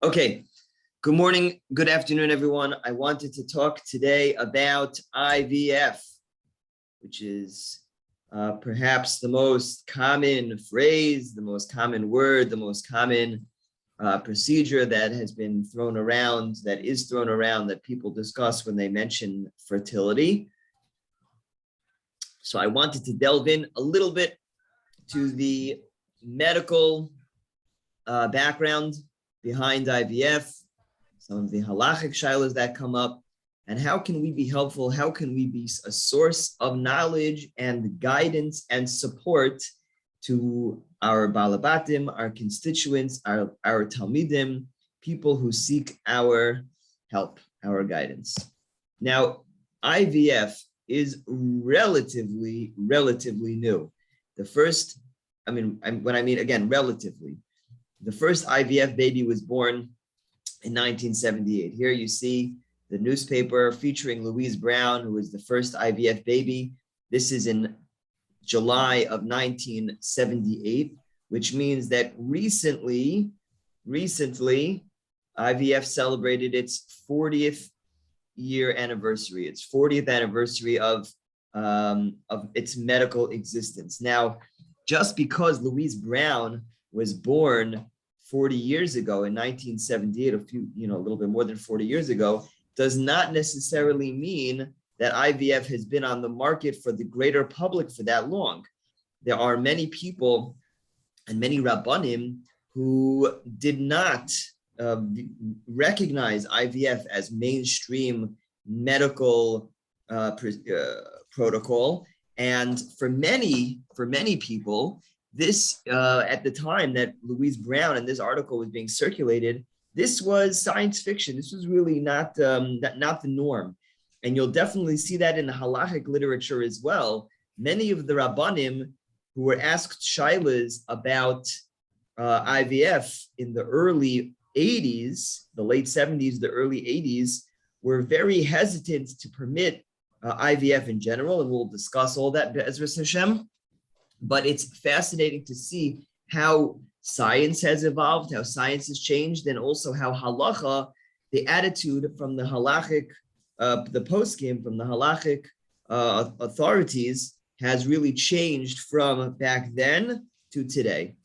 Okay, good morning, good afternoon, everyone. I wanted to talk today about IVF, which is perhaps the most common phrase, the most common word, the most common procedure that has been thrown around, that people discuss when they mention fertility. So I wanted to delve in a little bit to the medical background behind IVF, some of the halachic shilas that come up, and how can we be helpful? How can we be a source of knowledge and guidance and support to our balabatim, our constituents, our talmidim, people who seek our help, our guidance. Now, IVF is relatively new. The first, relatively, the first IVF baby was born in 1978. Here you see the newspaper featuring Louise Brown, who was the first IVF baby. This is in July of 1978, which means that recently, IVF celebrated its 40th year anniversary. Its 40th anniversary of its medical existence. Now, just because Louise Brown was born 40 years ago in 1978, a little bit more than 40 years ago, does not necessarily mean that IVF has been on the market for the greater public for that long. There are many people and many rabbanim who did not recognize IVF as mainstream medical protocol. And for many people, this, at the time that Louise Brown and this article was being circulated, this was science fiction. This was really not the norm. And you'll definitely see that in the halachic literature as well. Many of the rabbanim who were asked shilas about IVF in the early 80s, the late 70s, the early 80s, were very hesitant to permit IVF in general, and we'll discuss all that be'ezras Hashem. But it's fascinating to see how science has evolved, how science has changed, and also how halacha, the attitude from the halachic, the poskim, from the halachic authorities, has really changed from back then to today.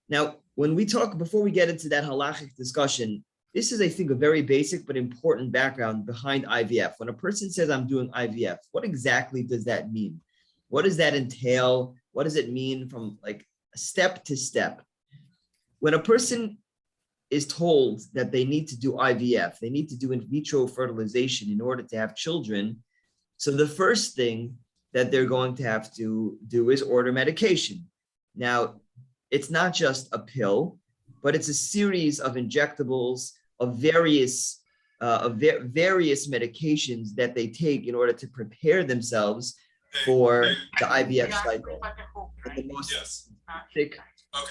Now, when we talk, before we get into that halachic discussion, this is, I think, a very basic but important background behind IVF. When a person says, I'm doing IVF, what exactly does that mean? What does that entail? What does it mean from like step to step? When a person is told that they need to do IVF, they need to do in vitro fertilization in order to have children, so the first thing that they're going to have to do is order medication. Now, it's not just a pill, but it's a series of injectables of various medications that they take in order to prepare themselves for the IVF cycle.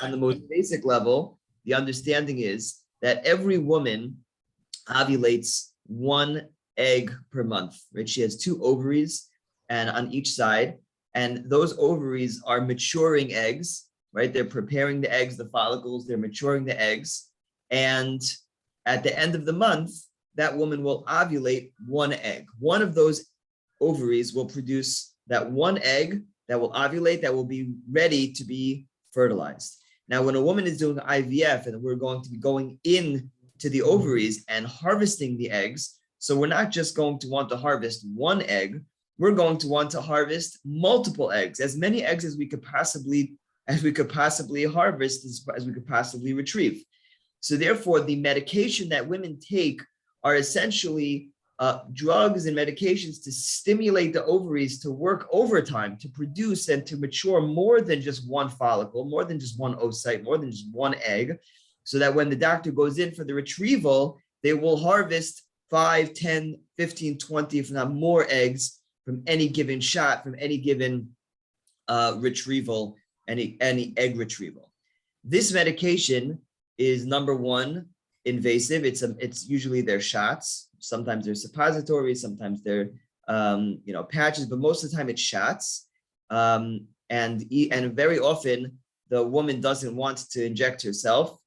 On the most basic level, the understanding is that every woman ovulates 1 egg per month, right? She has 2 ovaries and on each side, and those ovaries are maturing eggs, right? They're preparing the eggs, the follicles, they're maturing the eggs. And at the end of the month, that woman will ovulate 1 egg. One of those ovaries will produce that 1 egg that will ovulate, that will be ready to be fertilized. Now, when a woman is doing IVF, and we're going to be going into the ovaries and harvesting the eggs, so we're not just going to want to harvest 1 egg, we're going to want to harvest multiple eggs, as many eggs as we could possibly harvest, as we could possibly retrieve. So therefore, the medication that women take are essentially drugs and medications to stimulate the ovaries to work overtime, to produce and to mature more than just 1 follicle, more than just 1 oocyte, more than just 1 egg, so that when the doctor goes in for the retrieval, they will harvest 5, 10, 15, 20, if not more eggs from any given shot, from any given retrieval, any egg retrieval. This medication is, number one, invasive. It's usually their shots. Sometimes they're suppositories, sometimes they're patches, but most of the time it's shots. And very often the woman doesn't want to inject herself.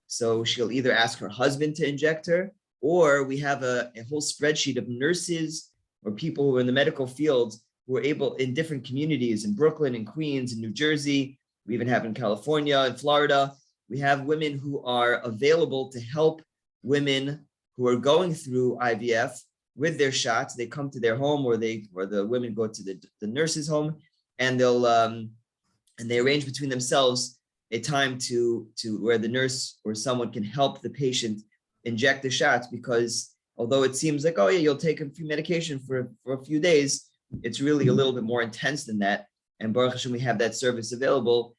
So she'll either ask her husband to inject her, or we have a whole spreadsheet of nurses or people who are in the medical field who are able in different communities in Brooklyn and Queens and New Jersey. We even have in California and Florida. We have women who are available to help women who are going through IVF with their shots. They come to their home, or the women go to the nurse's home, and they arrange between themselves a time to where the nurse or someone can help the patient inject the shots, because although it seems like, oh yeah, you'll take a few medication for a few days, it's really a little bit more intense than that. And Baruch Hashem, we have that service available.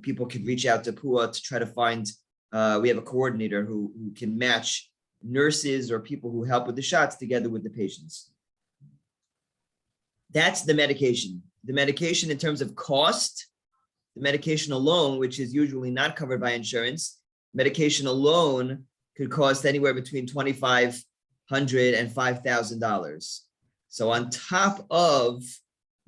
People can reach out to PUA to try to find, we have a coordinator who can match nurses or people who help with the shots together with the patients. That's the medication. The medication in terms of cost, the medication alone, which is usually not covered by insurance, medication alone could cost anywhere between $2,500 and $5,000. So on top of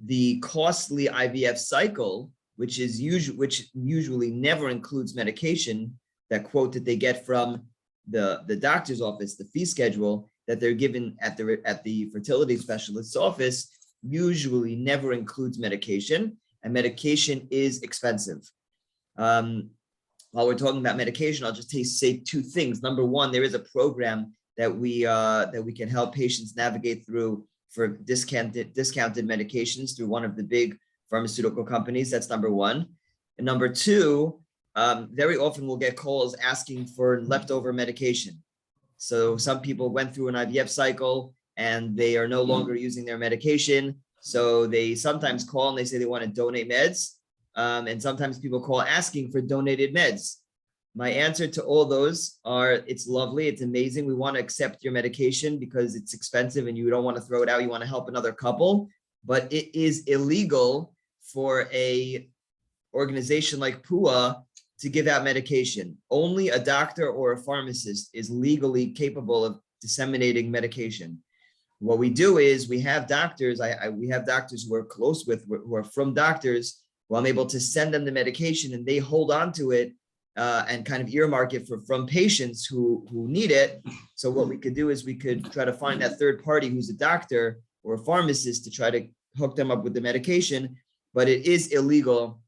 the costly IVF cycle, which usually never includes medication, that quote that they get from the doctor's office, the fee schedule that they're given at the fertility specialist's office, usually never includes medication, and medication is expensive. While we're talking about medication, I'll just say two things. Number one, there is a program that we can help patients navigate through for discounted medications through one of the big pharmaceutical companies. That's number one. And number two, very often we'll get calls asking for leftover medication. So some people went through an IVF cycle and they are no longer using their medication. So they sometimes call and they say they want to donate meds. And sometimes people call asking for donated meds. My answer to all those are, it's lovely, it's amazing. We want to accept your medication because it's expensive and you don't want to throw it out. You want to help another couple, but it is illegal for a organization like PUA to give out medication. Only a doctor or a pharmacist is legally capable of disseminating medication. What we do is we have doctors, we have doctors who are close with, who are from doctors, who I'm able to send them the medication and they hold on to it and kind of earmark it from patients who need it. So what we could do is we could try to find that third party who's a doctor or a pharmacist to try to hook them up with the medication. But it is illegal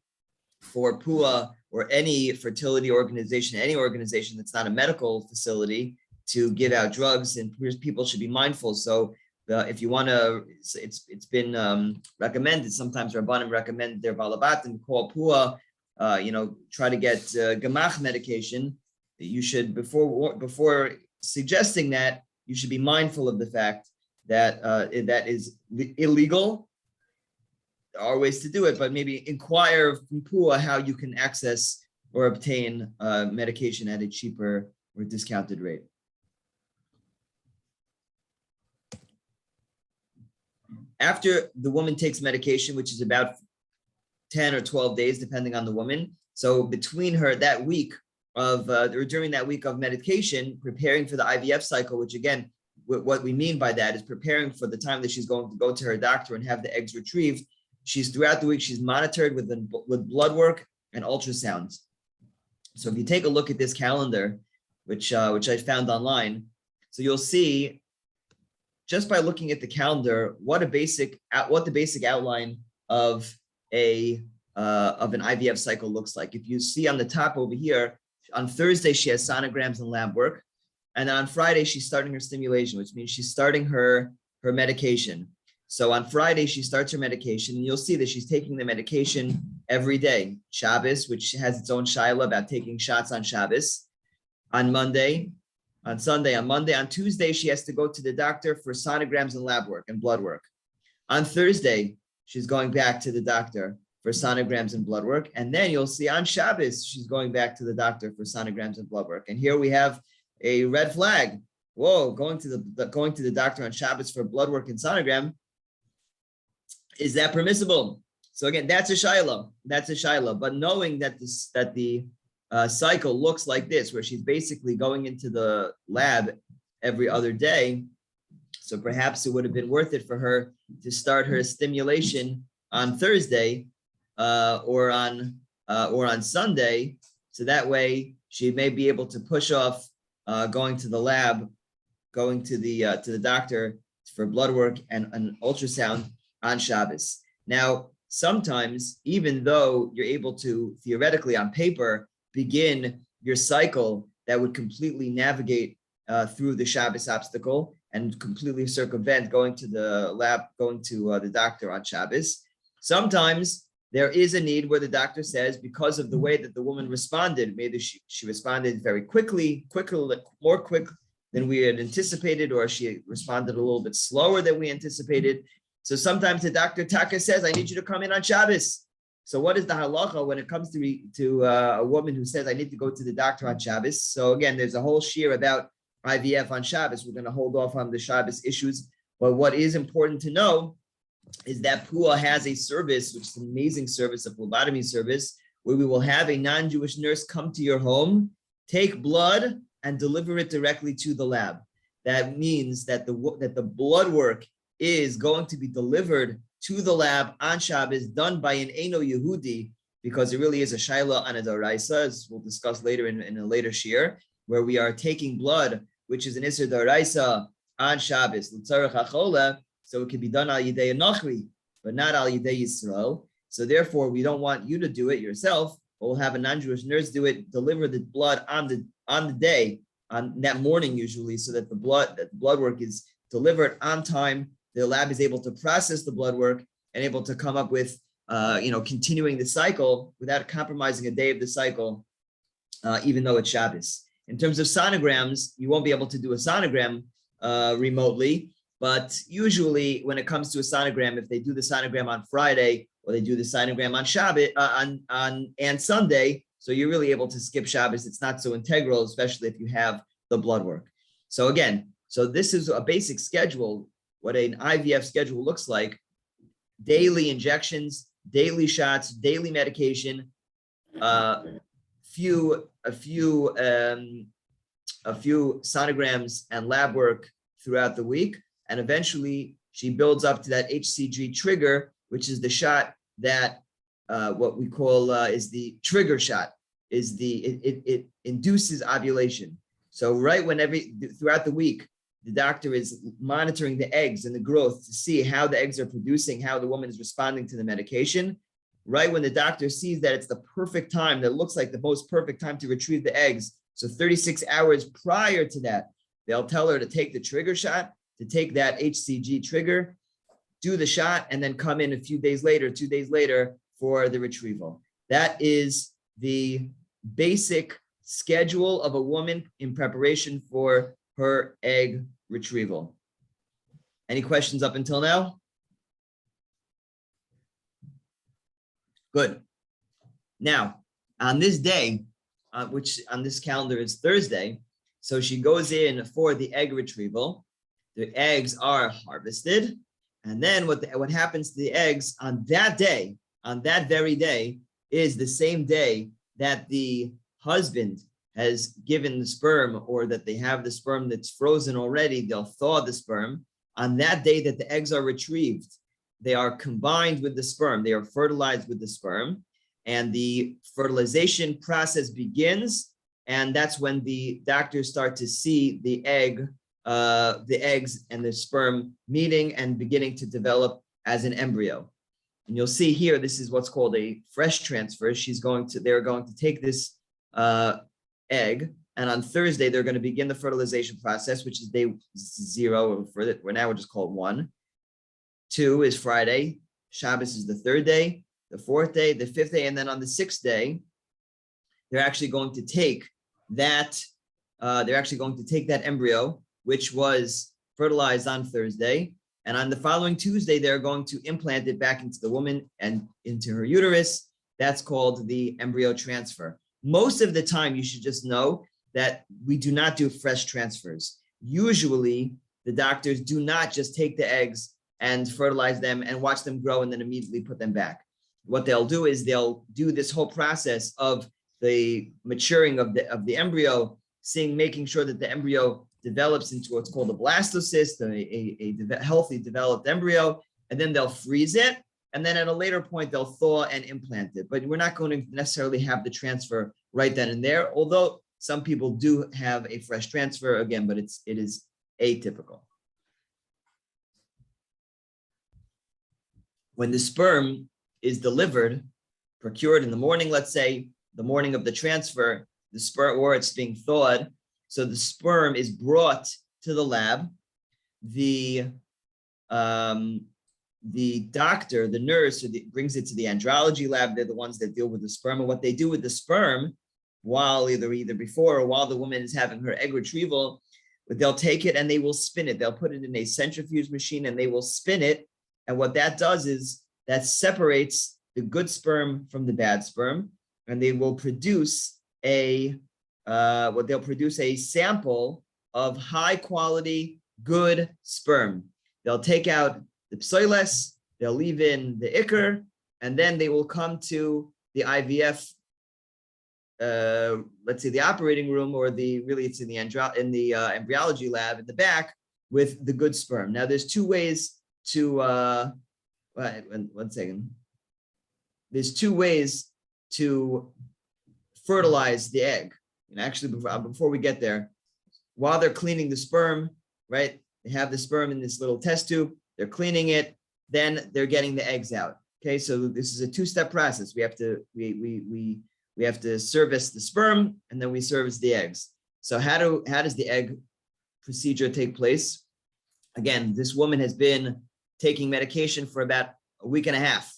for PUA or any fertility organization, any organization that's not a medical facility, to give out drugs, and people should be mindful. So if you want to, it's been recommended, sometimes Rabbanim recommend their balabatim call PUA, try to get gemach medication. You should, before suggesting that, you should be mindful of the fact that that is illegal. There are ways to do it, but maybe inquire from PUA how you can access or obtain medication at a cheaper or discounted rate. After the woman takes medication, which is about 10 or 12 days, depending on the woman. So between her that week of, or during that week of medication, preparing for the IVF cycle, which again, what we mean by that is preparing for the time that she's going to go to her doctor and have the eggs retrieved. Throughout the week, she's monitored with blood work and ultrasounds. So if you take a look at this calendar, which I found online, so you'll see just by looking at the calendar what the basic outline of an IVF cycle looks like. If you see on the top over here, on Thursday she has sonograms and lab work, and then on Friday she's starting her stimulation, which means she's starting her medication. So on Friday, she starts her medication, and you'll see that she's taking the medication every day. Shabbos, which has its own shaila about taking shots on Shabbos. On Monday, on Sunday, on Monday, on Tuesday, she has to go to the doctor for sonograms and lab work and blood work. On Thursday, she's going back to the doctor for sonograms and blood work. And then you'll see on Shabbos, she's going back to the doctor for sonograms and blood work. And here we have a red flag. Whoa, going to the doctor on Shabbos for blood work and sonogram. Is that permissible? So again, that's a shaila. That's a shaila. But knowing that the cycle looks like this, where she's basically going into the lab every other day, so perhaps it would have been worth it for her to start her stimulation on Thursday or on Sunday, so that way she may be able to push off going to the lab, going to the doctor for blood work and an ultrasound on Shabbos. Now, sometimes, even though you're able to theoretically on paper begin your cycle that would completely navigate through the Shabbos obstacle and completely circumvent going to the lab, going to the doctor on Shabbos, sometimes there is a need where the doctor says, because of the way that the woman responded, maybe she responded very quickly, more quick than we had anticipated, or she responded a little bit slower than we anticipated. So sometimes the doctor Taka says, I need you to come in on Shabbos. So what is the halacha when it comes to a woman who says, I need to go to the doctor on Shabbos? So again, there's a whole shiur about IVF on Shabbos. We're going to hold off on the Shabbos issues. But what is important to know is that Pua has a service, which is an amazing service, a phlebotomy service, where we will have a non-Jewish nurse come to your home, take blood, and deliver it directly to the lab. That means that the blood work is going to be delivered to the lab on Shabbos, done by an Eino Yehudi, because it really is a Shaila on a Daraisa, as we'll discuss later in a later shiur, where we are taking blood, which is an Isser Daraisa, on Shabbos, L'tzarech HaChola, so it can be done al Yidei Nochri, but not al Yidei Yisrael. So therefore, we don't want you to do it yourself, but we'll have a non-Jewish nurse do it, deliver the blood on the day, on that morning usually, so that the blood work is delivered on time. The lab is able to process the blood work and able to come up with, continuing the cycle without compromising a day of the cycle, even though it's Shabbos. In terms of sonograms, you won't be able to do a sonogram remotely, but usually when it comes to a sonogram, if they do the sonogram on Friday or they do the sonogram on Shabbos and Sunday, so you're really able to skip Shabbos. It's not so integral, especially if you have the blood work. So again, this is a basic schedule, what an IVF schedule looks like: daily injections, daily shots, daily medication, a few sonograms and lab work throughout the week, and eventually she builds up to that HCG trigger, which is the shot that what we call is the trigger shot. It induces ovulation. So right throughout the week, the doctor is monitoring the eggs and the growth to see how the eggs are producing, how the woman is responding to the medication. Right when the doctor sees that it's the perfect time, that looks like the most perfect time to retrieve the eggs, so 36 hours prior to that, they'll tell her to take the trigger shot, to take that HCG trigger, do the shot, and then come in a few days later, 2 days later, for the retrieval. That is the basic schedule of a woman in preparation for her egg retrieval. Any questions up until now? Good. Now, on this day, which on this calendar is Thursday, so she goes in for the egg retrieval. The eggs are harvested, and then what happens to the eggs on that day, on that very day, is the same day that the husband has given the sperm, or that they have the sperm that's frozen already. They'll thaw the sperm. On that day that the eggs are retrieved, they are combined with the sperm. They are fertilized with the sperm, and the fertilization process begins. And that's when the doctors start to see the eggs and the sperm meeting and beginning to develop as an embryo. And you'll see here, this is what's called a fresh transfer. They're going to take this egg, and on Thursday, they're going to begin the fertilization process, which is day 0. We're now just call it 1. 2 is Friday. Shabbos is the 3rd day, the 4th day, the 5th day, and then on the 6th day, they're actually going to take that. Embryo, which was fertilized on Thursday, and on the following Tuesday, they're going to implant it back into the woman and into her uterus. That's called the embryo transfer. Most of the time, you should just know that we do not do fresh transfers. Usually, the doctors do not just take the eggs and fertilize them and watch them grow and then immediately put them back. What they'll do is they'll do this whole process of the maturing of the embryo, making sure that the embryo develops into what's called a blastocyst, a healthy developed embryo, and then they'll freeze it. and then at a later point, they'll thaw and implant it. But we're not going to necessarily have the transfer right then and there, although some people do have a fresh transfer again, but it is atypical. When the sperm is delivered, procured in the morning, let's say the morning of the transfer, the sperm, or it's being thawed, so the sperm is brought to the lab. The doctor, the nurse, brings it to the andrology lab. They're the ones that deal with the sperm. And what they do with the sperm, while either before or while the woman is having her egg retrieval, but they'll take it and they will spin it. They'll put it in a centrifuge machine and they will spin it. And what that does is that separates the good sperm from the bad sperm, and they will produce a sample of high quality, good sperm. They'll take out the psoiles, they'll leave in the ikr, and then they will come to the IVF, let's say the operating room, or it's in the embryology lab in the back with the good sperm. Now there's two ways to, one second. There's two ways to fertilize the egg. And actually, before we get there, while they're cleaning the sperm, right? They have the sperm in this little test tube. They're cleaning it. Then they're getting the eggs out. Okay, so this is a two-step process. We have to service the sperm, and then we service the eggs. So how does the egg procedure take place? Again, this woman has been taking medication for about a week and a half.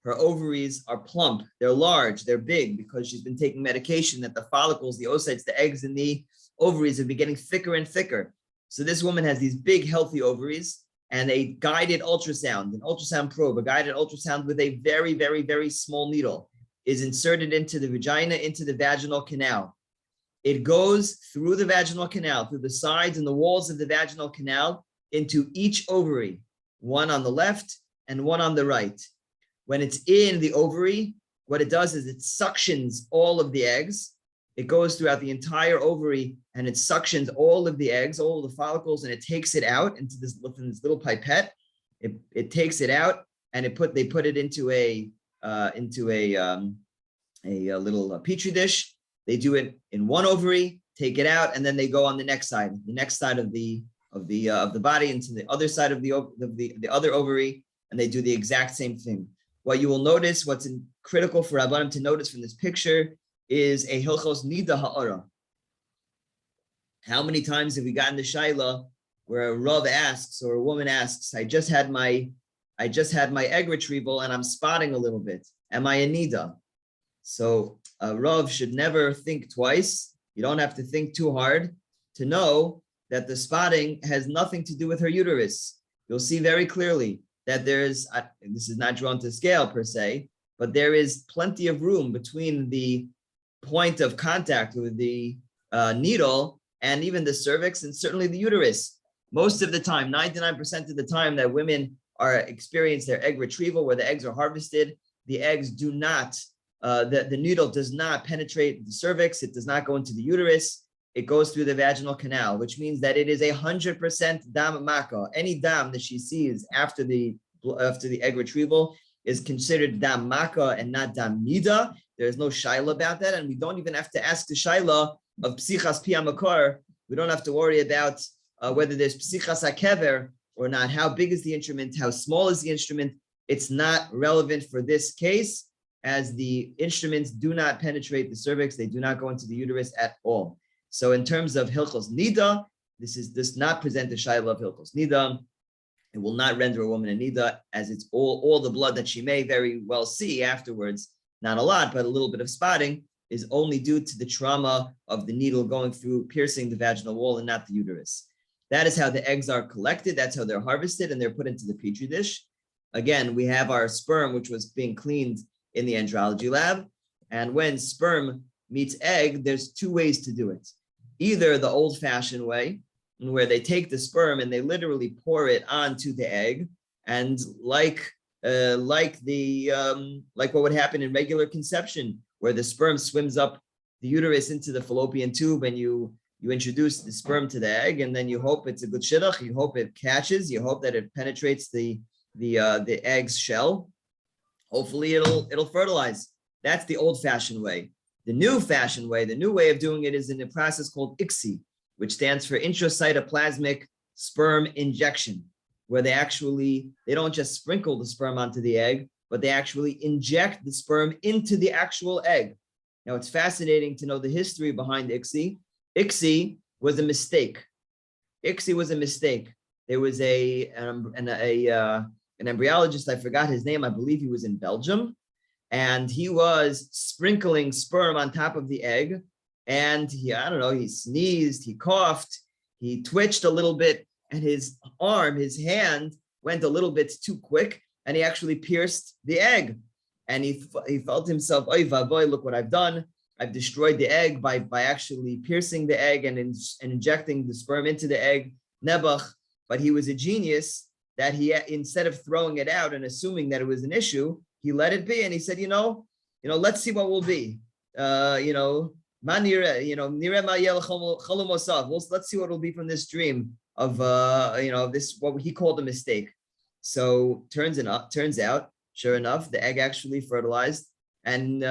Her ovaries are plump, they're large, they're big, because she's been taking medication that the follicles, the oocytes, the eggs in the ovaries have been getting thicker and thicker. So this woman has these big, healthy ovaries, and a guided ultrasound, an ultrasound probe, a guided ultrasound with a very, very, very small needle is inserted into the vagina, into the vaginal canal. It goes through the vaginal canal, through the sides and the walls of the vaginal canal, into each ovary, one on the left and one on the right. When it's in the ovary, what it does is it suctions all of the eggs. It goes throughout the entire ovary and it suctions all of the eggs, all of the follicles, and it takes it out into this little pipette. It takes it out and they put it into a little petri dish. They do it in one ovary, take it out, and then they go on the next side of the body, into the other side of the other ovary, and they do the exact same thing. What you will notice, what's critical for Rabbanim to notice from this picture, is a hilchos nida ha'ara. How many times have we gotten the shaila where a rav asks, or a woman asks, I just had my egg retrieval and I'm spotting a little bit. Am I a nida? So a rav should never think twice. You don't have to think too hard to know that the spotting has nothing to do with her uterus. You'll see very clearly that this is not drawn to scale per se, but there is plenty of room between the point of contact with the needle and even the cervix, and certainly the uterus. Most of the time, 99% of the time that women experience their egg retrieval, where the eggs are harvested, the eggs do not, the needle does not penetrate the cervix. It does not go into the uterus. It goes through the vaginal canal, which means that it is 100% dam maka. Any dam that she sees after the egg retrieval is considered dam maka and not dam nida. There is no shaila about that, and we don't even have to ask the shaila of psichas pi hamakor. We don't have to worry about whether there's psichas hakever or not. How big is the instrument? How small is the instrument? It's not relevant for this case, as the instruments do not penetrate the cervix. They do not go into the uterus at all. So in terms of hilchos nida, this does not present the shaila of hilchos nida. It will not render a woman a nida, as it's all the blood that she may very well see afterwards, not a lot, but a little bit of spotting, is only due to the trauma of the needle going through, piercing the vaginal wall, and not the uterus. That is how the eggs are collected. That's how they're harvested, and they're put into the petri dish. Again, we have our sperm, which was being cleaned in the andrology lab. And when sperm meets egg, there's two ways to do it. Either the old-fashioned way, where they take the sperm and they literally pour it onto the egg, and like what would happen in regular conception, where the sperm swims up the uterus into the fallopian tube, and you introduce the sperm to the egg, and then you hope it's a good shidduch. You hope it catches. You hope that it penetrates the egg's shell. hopefully it'll fertilize. That's the old-fashioned way. The new-fashioned way, the new way of doing it is in a process called ICSI, which stands for intracytoplasmic sperm injection, where they don't just sprinkle the sperm onto the egg, but they actually inject the sperm into the actual egg. Now, it's fascinating to know the history behind ICSI. ICSI was a mistake. ICSI was a mistake. There was an embryologist, I forgot his name, I believe he was in Belgium, and he was sprinkling sperm on top of the egg, and he sneezed, he coughed, he twitched a little bit, and his hand went a little bit too quick, and he actually pierced the egg. And he felt himself, oy vavoy, look what I've done. I've destroyed the egg by actually piercing the egg and injecting the sperm into the egg, nebuch. But he was a genius that he, instead of throwing it out and assuming that it was an issue, he let it be. And he said, let's see what will be. Let's see what will be from this dream of, this, what he called a mistake. So turns out, sure enough, the egg actually fertilized, and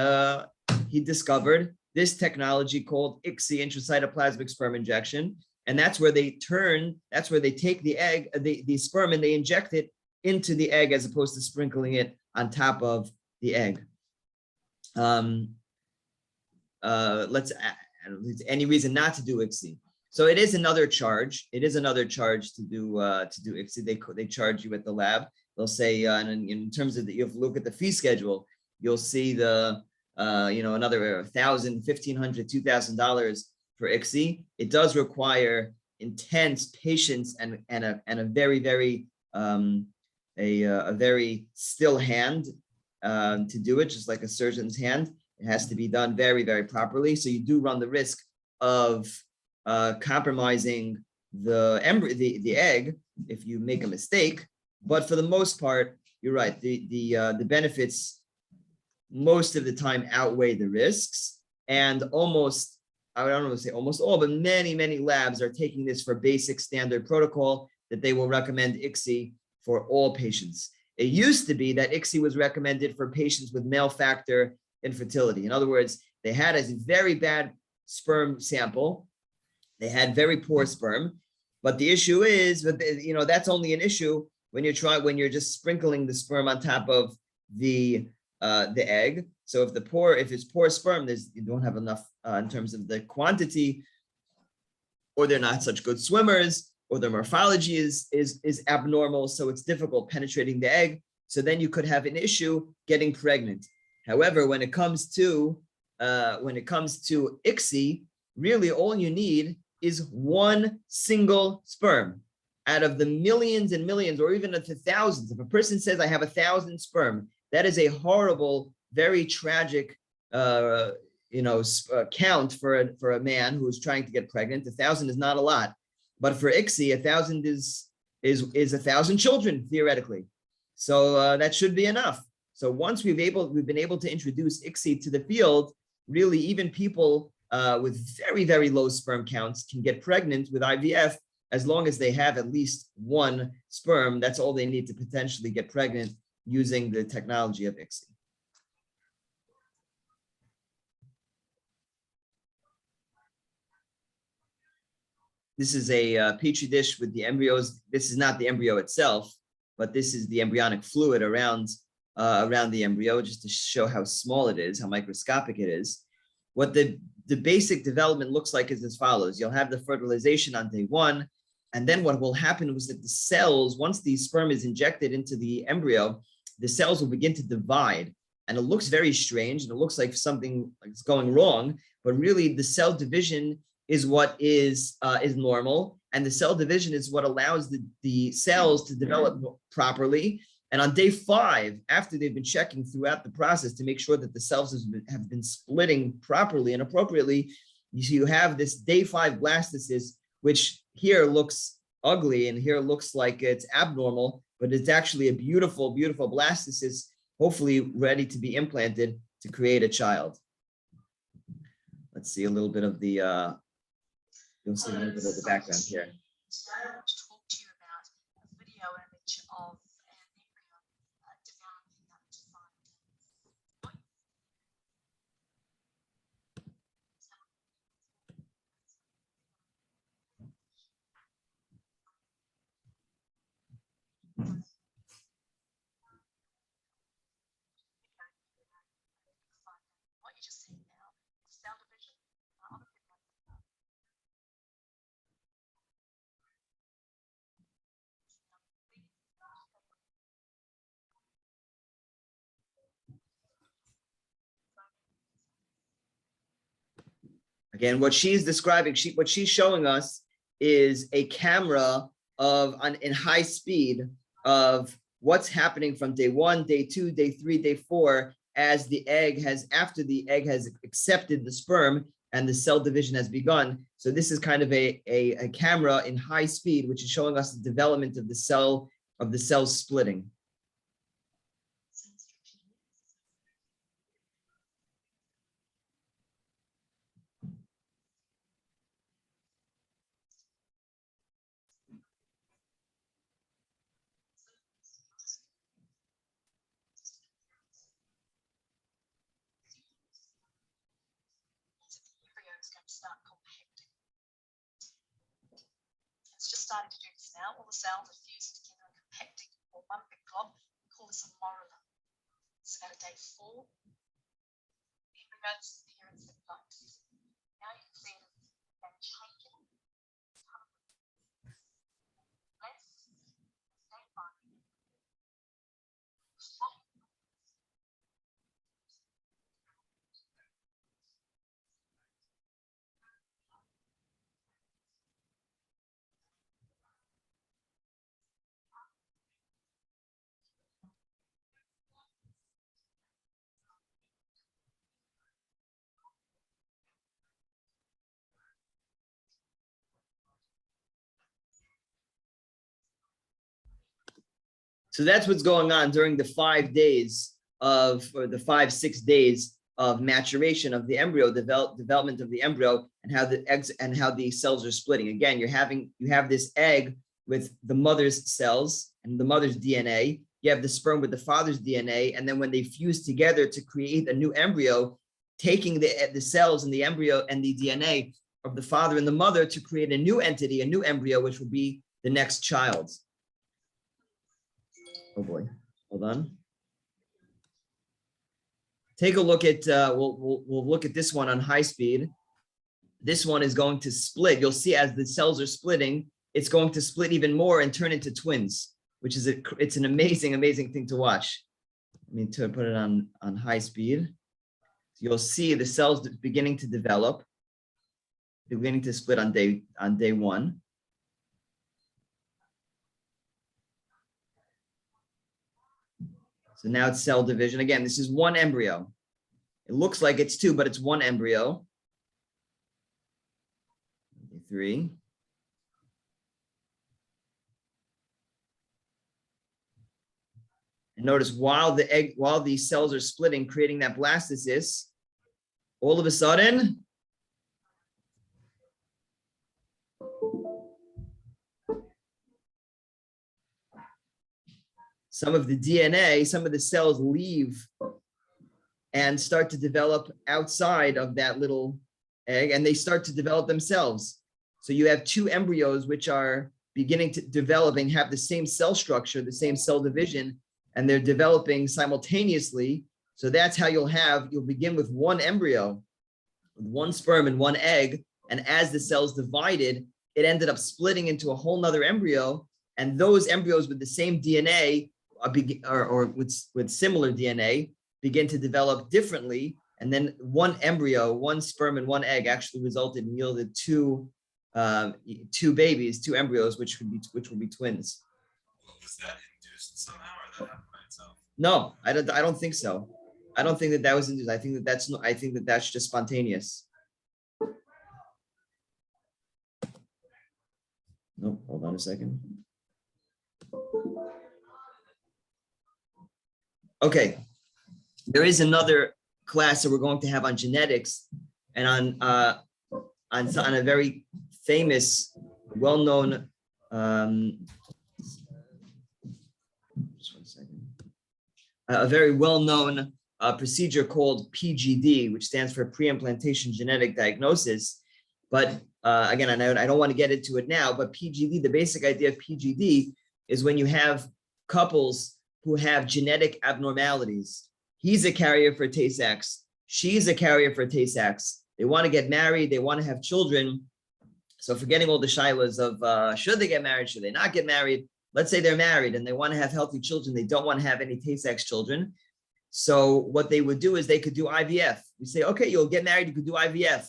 he discovered this technology called ICSI, intracytoplasmic sperm injection. And that's where they take the egg, the sperm, and they inject it into the egg as opposed to sprinkling it on top of the egg. Any reason not to do ICSI? So it is another charge. It is another charge to do ICSI. They charge you at the lab. They'll say, and in terms of if you look at the fee schedule, you'll see another $1,000, $1,500, $2,000 for ICSI. It does require intense patience and a very, very a very still hand to do it, just like a surgeon's hand. It has to be done very, very properly. So you do run the risk of compromising the egg if you make a mistake. But for the most part, you're right. The benefits most of the time outweigh the risks, and almost, I don't want to say almost all, but many labs are taking this for basic standard protocol that they will recommend ICSI for all patients. It used to be that ICSI was recommended for patients with male factor infertility. In other words, they had a very bad sperm sample. They had very poor sperm, but the issue is that that's only an issue when you're just sprinkling the sperm on top of the egg. So if it's poor sperm, you don't have enough in terms of the quantity, or they're not such good swimmers, or their morphology is abnormal, so it's difficult penetrating the egg. So then you could have an issue getting pregnant. However, when it comes to ICSI, really all you need is one single sperm out of the millions and millions, or even to thousands. If a person says, I have 1,000 sperm, that is a horrible, very tragic count for a man who's trying to get pregnant. 1,000 is not a lot, but for ICSI, 1,000 is 1,000 children theoretically. So that should be enough. So once we've been able to introduce ICSI to the field, really even people with very, very low sperm counts can get pregnant with IVF as long as they have at least one sperm. That's all they need to potentially get pregnant using the technology of ICSI. This is a petri dish with the embryos. This is not the embryo itself, but this is the embryonic fluid around the embryo, just to show how small it is, how microscopic it is. What the basic development looks like is as follows. You'll have the fertilization on day one, and then what will happen is that the cells, once the sperm is injected into the embryo, the cells will begin to divide, and it looks very strange, and it looks like something is going wrong, but really the cell division is what is normal, and the cell division is what allows the cells to develop properly. And on day 5, after they've been checking throughout the process to make sure that the cells have been splitting properly and appropriately, you have this day 5 blastocyst, which here looks ugly and here looks like it's abnormal, but it's actually a beautiful, beautiful blastocyst, hopefully ready to be implanted to create a child. Let's see a little bit of the, you'll see a little bit of the background here. Today I want to talk to you about a video image of an embryo developing up to 5 days. you just see now, cell division. Again, what she's describing, what she's showing us is a camera in high speed of what's happening from day 1, day 2, day 3, day 4, as after the egg has accepted the sperm and the cell division has begun. So this is kind of a camera in high speed, which is showing us the development of the cell splitting. Embryo is going to start compacting. It's just starting to do this now. All the cells are fused together and compacting for one big glob. We call this a morula. It's about a day 4. The embryo's appearance in flux. Now you can see it and changing. Less, day 1. So that's what's going on during the 5 days or the 5-6 days of maturation of the embryo, development of the embryo, and how the eggs and how the cells are splitting. Again, you have this egg with the mother's cells and the mother's DNA. You have the sperm with the father's DNA, and then when they fuse together to create a new embryo, taking the cells and the embryo and the DNA of the father and the mother to create a new entity, a new embryo, which will be the next child. Oh boy, hold on. Take a look at, we'll look at this one on high speed. This one is going to split. You'll see as the cells are splitting, it's going to split even more and turn into twins, which is it's an amazing, amazing thing to watch. Let me put it on high speed. You'll see the cells beginning to develop, beginning to split on day 1. So now it's cell division. Again, this is one embryo. It looks like it's 2, but it's one embryo. 3. And notice while the cells are splitting, creating that blastocyst, all of a sudden, some of the DNA, some of the cells leave and start to develop outside of that little egg, and they start to develop themselves. So you have 2 embryos which are beginning to develop and have the same cell structure, the same cell division, and they're developing simultaneously. So that's how you'll begin with one embryo, with 1 sperm and 1 egg. And as the cells divided, it ended up splitting into a whole nother embryo. And those embryos with the same DNA or with similar DNA begin to develop differently. And then 1 embryo, 1 sperm and 1 egg actually resulted and yielded 2 babies, 2 embryos, which will be twins. Was that induced somehow, or that happened by itself? No, I don't think so. I don't think that was induced. I think that's just spontaneous. Nope, hold on a second. Okay, there is another class that we're going to have on genetics and on a very famous, well-known, just one second, a very well-known procedure called PGD, which stands for pre-implantation genetic diagnosis. But again, I don't want to get into it now, but PGD, the basic idea of PGD is when you have couples who have genetic abnormalities. He's a carrier for Tay-Sachs. she's a carrier for Tay-Sachs. They want to get married. They want to have children. So forgetting all the shilas of should they get married, should they not get married? Let's say they're married and they want to have healthy children. They don't want to have any Tay-Sachs children. So what they would do is they could do IVF. We say, okay, you'll get married, you could do IVF.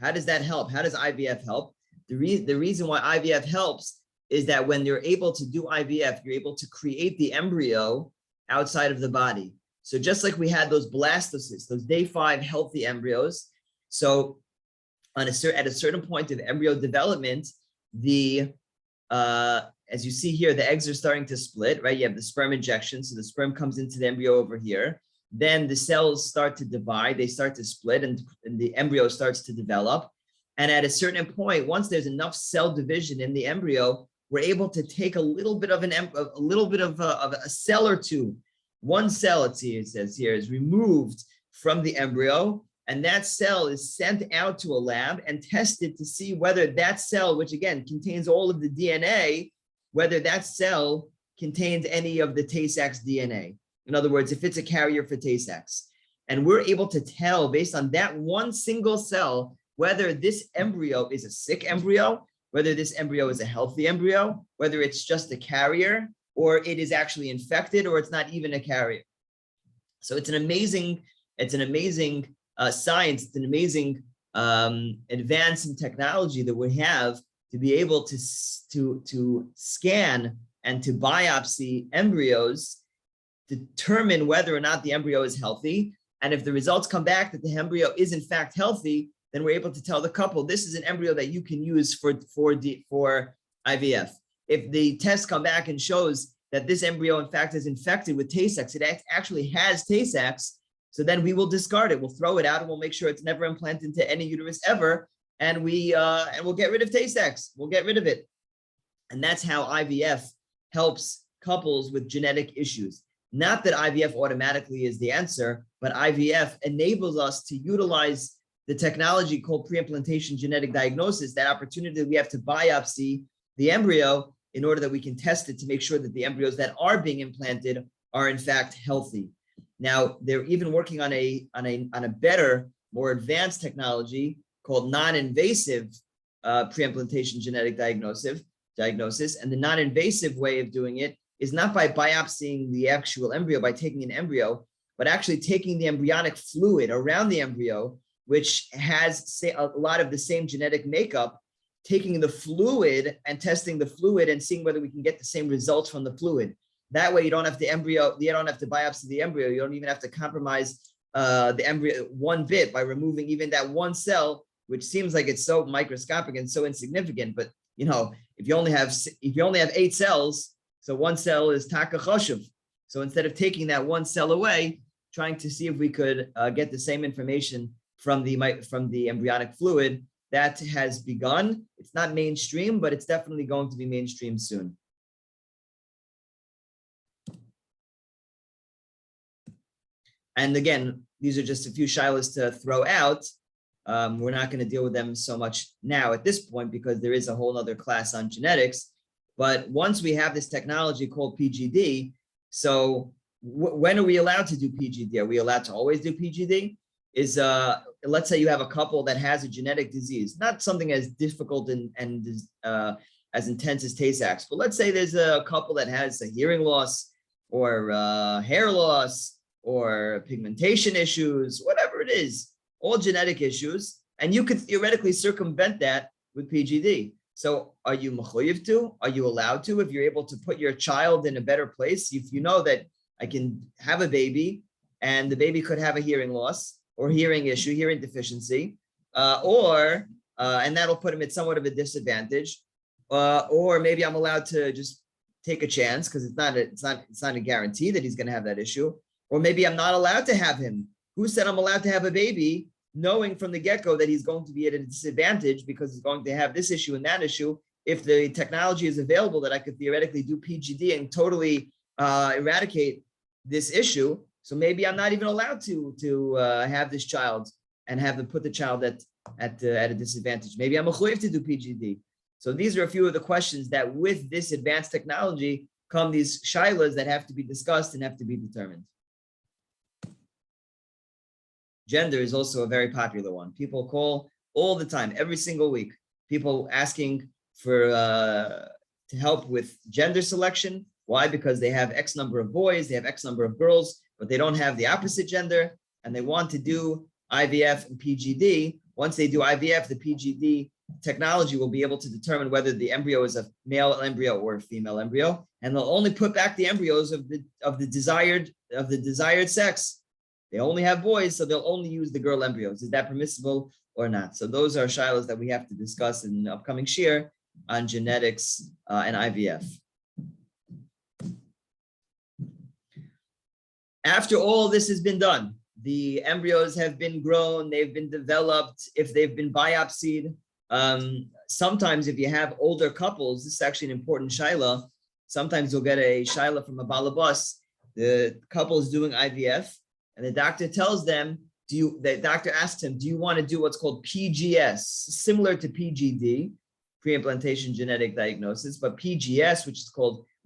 How does that help? How does IVF help? The reason why IVF helps is that when you're able to do IVF, you're able to create the embryo outside of the body. So just like we had those blastocysts, those day 5 healthy embryos. So at a certain point of embryo development, as you see here, the eggs are starting to split, right? You have the sperm injection. So the sperm comes into the embryo over here. Then the cells start to divide, they start to split, and the embryo starts to develop. And at a certain point, once there's enough cell division in the embryo, we're able to take a little bit of a cell or two. One cell, it says here, is removed from the embryo, and that cell is sent out to a lab and tested to see whether that cell, which again contains all of the DNA, whether that cell contains any of the Tay-Sachs DNA. In other words, if it's a carrier for Tay-Sachs. And we're able to tell based on that one single cell whether this embryo is a sick embryo, whether this embryo is a healthy embryo, whether it's just a carrier, or it is actually infected, or it's not even a carrier. So it's an amazing science, it's an amazing advance in technology that we have to be able to scan and to biopsy embryos, determine whether or not the embryo is healthy. And if the results come back that the embryo is in fact healthy, then we're able to tell the couple, this is an embryo that you can use for IVF. If the test come back and shows that this embryo in fact is infected with Tay-Sachs, it actually has Tay-Sachs, so then we will discard it. We'll throw it out and we'll make sure it's never implanted into any uterus ever. And we'll get rid of Tay-Sachs. We'll get rid of it. And that's how IVF helps couples with genetic issues. Not that IVF automatically is the answer, but IVF enables us to utilize the technology called pre-implantation genetic diagnosis, that opportunity that we have to biopsy the embryo in order that we can test it to make sure that the embryos that are being implanted are in fact healthy. Now, they're even working on a better, more advanced technology called non-invasive pre-implantation genetic diagnosis. And the non-invasive way of doing it is not by biopsying the actual embryo, by taking an embryo, but actually taking the embryonic fluid around the embryo, which has a lot of the same genetic makeup, taking the fluid and testing the fluid and seeing whether we can get the same results from the fluid. That way you don't have to biopsy the embryo. You don't even have to compromise the embryo one bit by removing even that one cell, which seems like it's so microscopic and so insignificant. But you know, if you only have 8 cells, so one cell is taka choshev. So instead of taking that one cell away, trying to see if we could get the same information from the embryonic fluid, that has begun. It's not mainstream, but it's definitely going to be mainstream soon. And again, these are just a few shilas to throw out. We're not going to deal with them so much now at this point because there is a whole other class on genetics. But once we have this technology called PGD, so when are we allowed to do PGD? Are we allowed to always do PGD? Let's say you have a couple that has a genetic disease, not something as difficult and as intense as Tay-Sachs, but let's say there's a couple that has a hearing loss or hair loss or pigmentation issues, whatever it is, all genetic issues, and you could theoretically circumvent that with PGD. So are you mechuyev to? Are you allowed to? If you're able to put your child in a better place, if you know that I can have a baby and the baby could have a hearing loss or hearing issue, hearing deficiency, and that'll put him at somewhat of a disadvantage, or maybe I'm allowed to just take a chance because it's not a guarantee that he's going to have that issue, or maybe I'm not allowed to have him. Who said I'm allowed to have a baby, knowing from the get-go that he's going to be at a disadvantage because he's going to have this issue and that issue? If the technology is available that I could theoretically do PGD and totally eradicate this issue, so maybe I'm not even allowed to have this child and have them put the child at a disadvantage. Maybe I'm mechuyev to do PGD. So these are a few of the questions that with this advanced technology come these shilas that have to be discussed and have to be determined. gender is also a very popular one. People call all the time, every single week. People asking for to help with gender selection. Why? Because they have X number of boys, they have X number of girls, but they don't have the opposite gender, and they want to do IVF and PGD. Once they do IVF, the PGD technology will be able to determine whether the embryo is a male embryo or a female embryo, and they'll only put back the embryos of the desired sex. They only have boys, so they'll only use the girl embryos. Is that permissible or not? So those are shilas that we have to discuss in the upcoming shir on genetics and IVF. After all this has been done, the embryos have been grown, they've been developed, if they've been biopsied. Sometimes if you have older couples, this is actually an important shaila. Sometimes you'll get a shaila from a balabas. The couple is doing IVF, and the doctor tells them, the doctor asks him, do you want to do what's called PGS, similar to PGD, pre-implantation genetic diagnosis, but PGS, which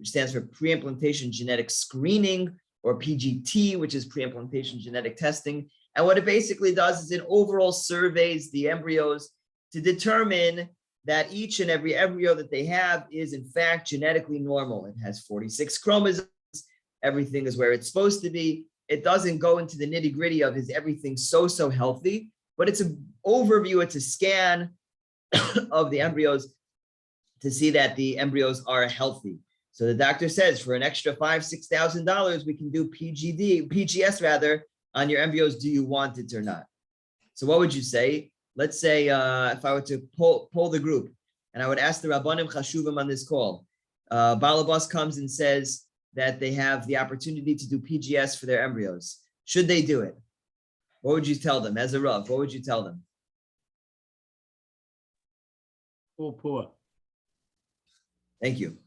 stands for pre-implantation genetic screening, or PGT, which is pre-implantation genetic testing. And what it basically does is it overall surveys the embryos to determine that each and every embryo that they have is in fact genetically normal. It has 46 chromosomes, everything is where it's supposed to be. It doesn't go into the nitty-gritty of is everything so healthy, but it's an overview, it's a scan of the embryos to see that the embryos are healthy. So the doctor says for an extra $5,000-$6,000, we can do PGS rather, on your embryos. Do you want it or not? So what would you say? Let's say if I were to poll the group, and I would ask the Rabbanim Chashuvim on this call, Balabas comes and says that they have the opportunity to do PGS for their embryos. Should they do it? What would you tell them as a Rav? What would you tell them? Poor. Thank you.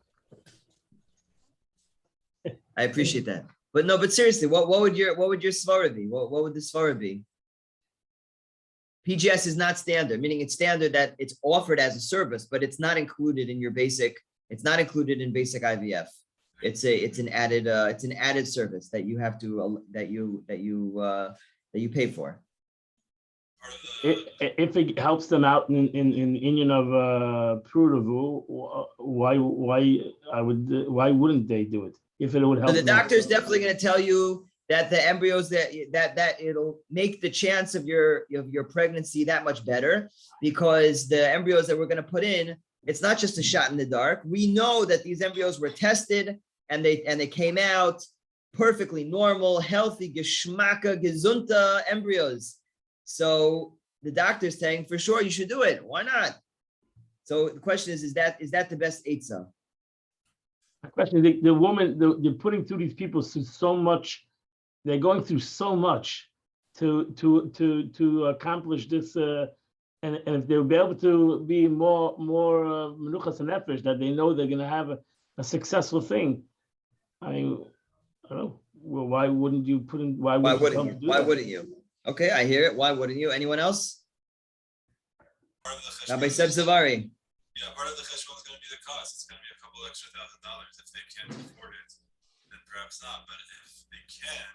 I appreciate that. But seriously, what would your svara be? What would the svara be? PGS is not standard, meaning it's standard that it's offered as a service, but it's not included in your basic. It's not included in basic IVF. It's an added service that you have to that you pay for. If it helps them out in union of prudavu, why wouldn't they do it? If it would help. So the doctor is definitely going to tell you that the embryos that it'll make the chance of your pregnancy that much better, because the embryos that we're going to put in, it's not just a shot in the dark. We know that these embryos were tested and they came out perfectly normal, healthy, geschmacka, gesunta embryos. So the doctor's saying for sure you should do it. Why not? So the question is that the best eitzah? The question is the woman, they're putting through these people so much. They're going through so much to accomplish this, and if they'll be able to be more menuchas and nefesh, that they know they're going to have a successful thing. I don't know. Well, why wouldn't you put in? Why wouldn't you? Okay, I hear it. Why wouldn't you? Anyone else? Rabbi Seb Zavari. Yeah, part of the cheshbon is going to be the cost. It's going to be a couple extra $1,000. If they can't afford it, then perhaps not. But if they can,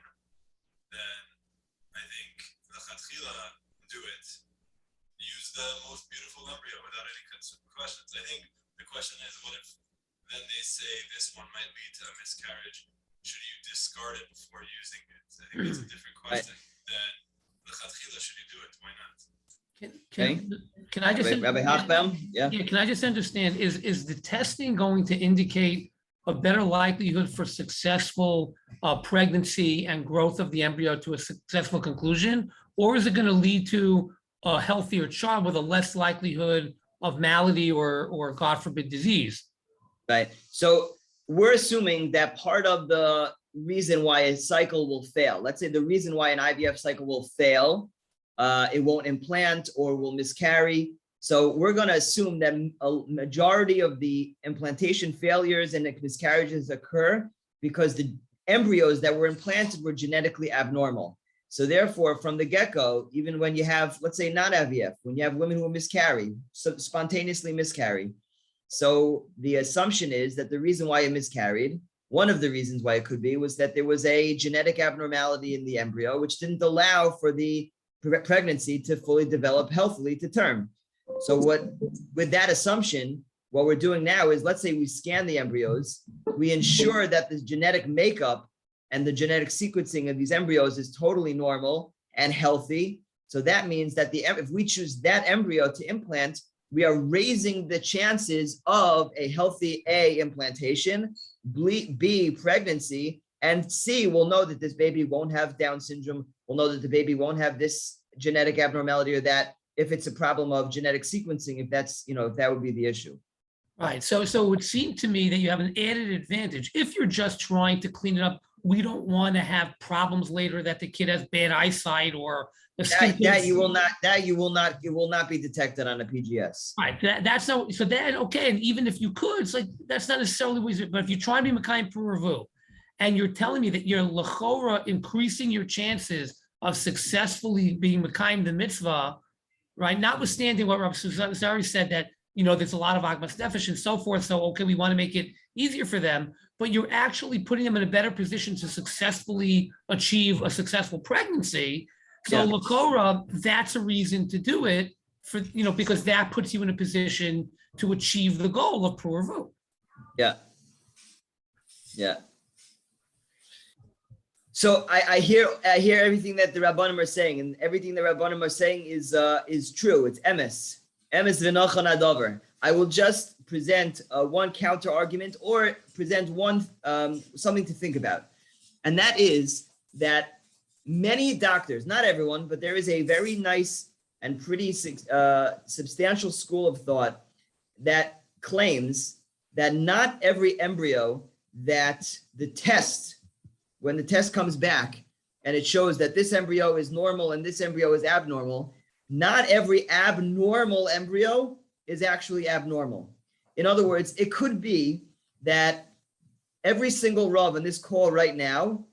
then I think the chatchila, do it. Use the most beautiful embryo without any questions. I think the question is, what if then they say this one might lead to a miscarriage? Should you discard it before using it? I think that's a different question. Then the chatchila, should you do it? Why not? Can I just Rabbi Hachbaum? Yeah. Can I just understand, is the testing going to indicate a better likelihood for successful pregnancy and growth of the embryo to a successful conclusion, or is it going to lead to a healthier child with a less likelihood of malady or God forbid disease? Right. So we're assuming that part of the reason why a cycle will fail, let's say the reason why an IVF cycle will fail, it won't implant or will miscarry. So we're going to assume that a majority of the implantation failures and miscarriages occur because the embryos that were implanted were genetically abnormal. So therefore, from the get-go, even when you have, let's say, not IVF, when you have women who miscarry, spontaneously miscarry. So the assumption is that the reason why it miscarried, one of the reasons why it could be, was that there was a genetic abnormality in the embryo, which didn't allow for the pregnancy to fully develop healthily to term. So with that assumption, what we're doing now is, let's say we scan the embryos, we ensure that the genetic makeup and the genetic sequencing of these embryos is totally normal and healthy. So that means that if we choose that embryo to implant, we are raising the chances of a healthy A, implantation, B, pregnancy, and C, we'll know that this baby won't have Down syndrome. We'll know that the baby won't have this genetic abnormality or that, if it's a problem of genetic sequencing, if that would be the issue. Right. So it would seem to me that you have an added advantage. If you're just trying to clean it up, we don't want to have problems later that the kid has bad eyesight or the skin. It will not be detected on a PGS. Right. Okay. And even if you could, it's like, that's not necessarily what it is. But if you're trying to be Mekayim Puravu, and you're telling me that you're lechora increasing your chances of successfully being Mekayim the mitzvah, right? Notwithstanding what Rabbi Suzari said, that, there's a lot of agmas nefesh and so forth. So, okay, we want to make it easier for them, but you're actually putting them in a better position to successfully achieve a successful pregnancy. So lechora, that's a reason to do it for, because that puts you in a position to achieve the goal of Puravu. Yeah. Yeah. So I hear everything that the Rabbanim are saying, and everything the Rabbanim are saying is true. It's emes v'nachon adavar. I will just present one counter argument, or present one something to think about, and that is that many doctors, not everyone, but there is a very nice and pretty substantial school of thought that claims that not every embryo that when the test comes back and it shows that this embryo is normal and this embryo is abnormal, not every abnormal embryo is actually abnormal. In other words, it could be that every single Rav in this call right now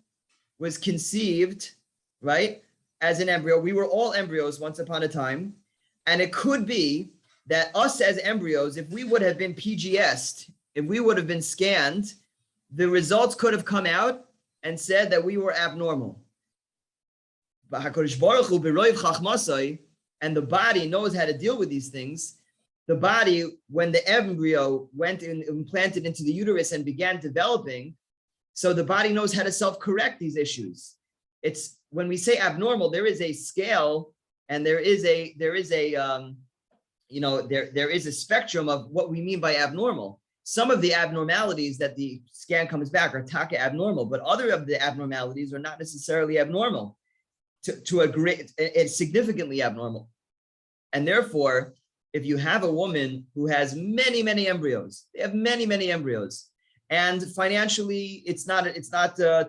was conceived, right, as an embryo. We were all embryos once upon a time. And it could be that us as embryos, if we would have been PGS'd, if we would have been scanned, the results could have come out and said that we were abnormal. But HaKadosh Baruch Hu, b'roiv chachmasai, and the body knows how to deal with these things. The body, when the embryo went and implanted into the uterus and began developing, so the body knows how to self-correct these issues. It's when we say abnormal, there is a scale, and there is a spectrum of what we mean by abnormal. Some of the abnormalities that the scan comes back are taka abnormal, but other of the abnormalities are not necessarily abnormal. To a great, it's significantly abnormal. And therefore, if you have a woman who has many, many embryos, they have many, many embryos, and financially it's not